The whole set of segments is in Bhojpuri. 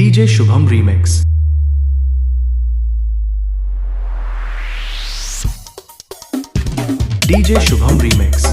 DJ Shubham Remix. DJ Shubham Remix.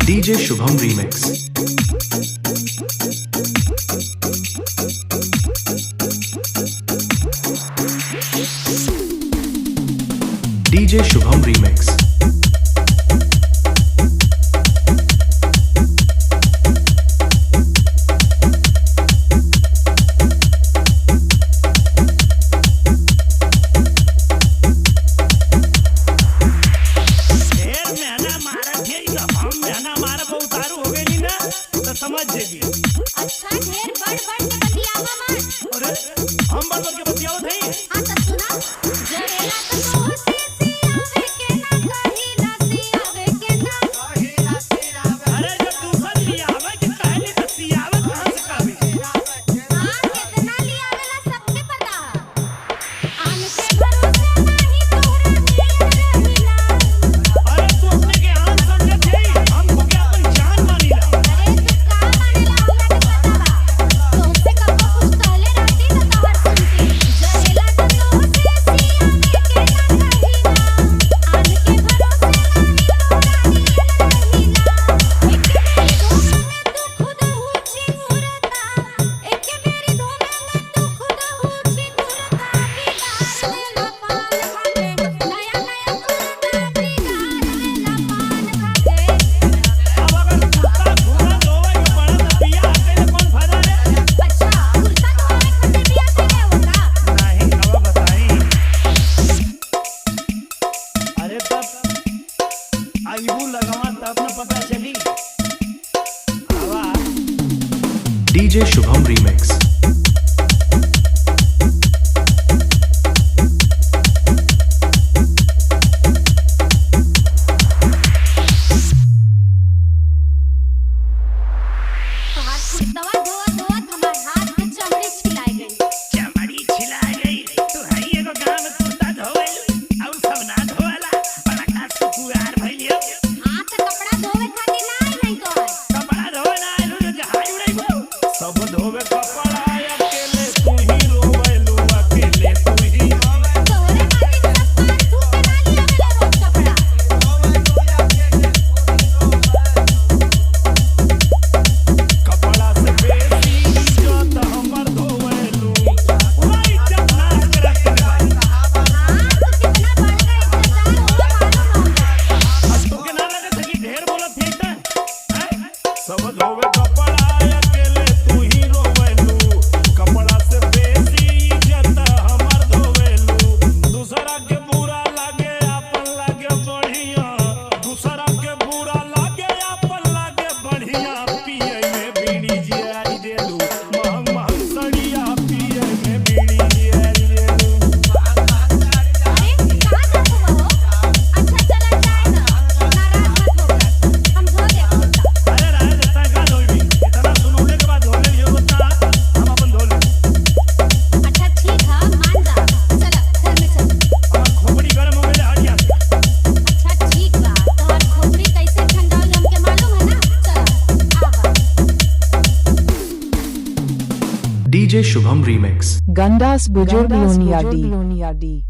DJ Shubham Remix. DJ Shubham Remix. अच्छा ढेर बड़ बड़ के बतियावा मत। अरे हम बड़ बड़ के बतियावत हई। हां त सुना जरेला तो से आवे के ना कहिला से आवे के ना कहिला से आवे। अरे जब दूसर लियावे के कहली त सियावे कहां से कहबी। हां कितना लियावेला सबके पता। आन के भरोसे नहीं तोहरा नीर रहिला। अरे तू अपने के आन समझत हई, हम को के अपन जान मानीला। अरे तू का मानेला हमरा के पता बा। तुमसे कब कुछ कहले रहती त तोहर सुनती। जरेला तो से आवे के ना कहिला। आन के भरोसे नहीं तोहरा नीर रहिला। एक मेरी धोने में तू खुद हुची मुरता। एक मेरी धोने में तू खुद हुची मुरता। बिगाड़ देला पान खाके नया नया कुर्ता बिगाड़ देला पान खाके। अब अगर कुत्ता घूरा धोवे के पड़त बियाह कइले कौन फायदा रे? नहीं अब बताई। अरे तब आईबू लगावा तब न पता चली। आवा DJ Shubham Remix. तोहार कुर्तवा धोत धोत हमार हाथ के चमड़ी छिलाई गई। चमड़ी छिला गई। तू हई एगो गांव में कुत्ता धोवे और सब ना धोला। बड़ा का सुकुआर भइलियो। हां त कपड़ा धोवे खातिर ना आई नहीं तोहर। कपड़ा धोवे ना आइलू जो जहाज उड़ाइबो। सब धोवे कपड़ा अकेले तू ही रोवेलू, अकेले तू ही रोवे। तोहरे खातिर सब पान धो के ना लियावेला रोज कपड़ा। कपड़ा से बेसी इज्जत हमर धोवेलू। वही इज्जत नाश के रख दे भाई। हां तू कितना बड़का इज्जतदार हो मालूम हमको। अब तू के ना लगत है कि ढेर बोलत है त हैं? सब धोवे कपड़ा अकेले तू ही रोवेलू। कपड़ा से बेसी इज्जत हमर धोवेलू। दूसरा के बुरा लागे आपन लागे बढ़िया। दूसरा के बुरा लागे आपन लागे बढ़िया। पिए में बीड़ी जियारी देलू। महंग महंग सड़िया पिए में बीड़ी जियारी देलू। अरे कहां जाबो हो? अच्छा चला जाए ना। नाराज मत हो। हम धो दे कुर्ता। अरे राज जता का धोइबी। इतना सुनो DJ Shubham Remix. Gandas Bujurg Loniadi.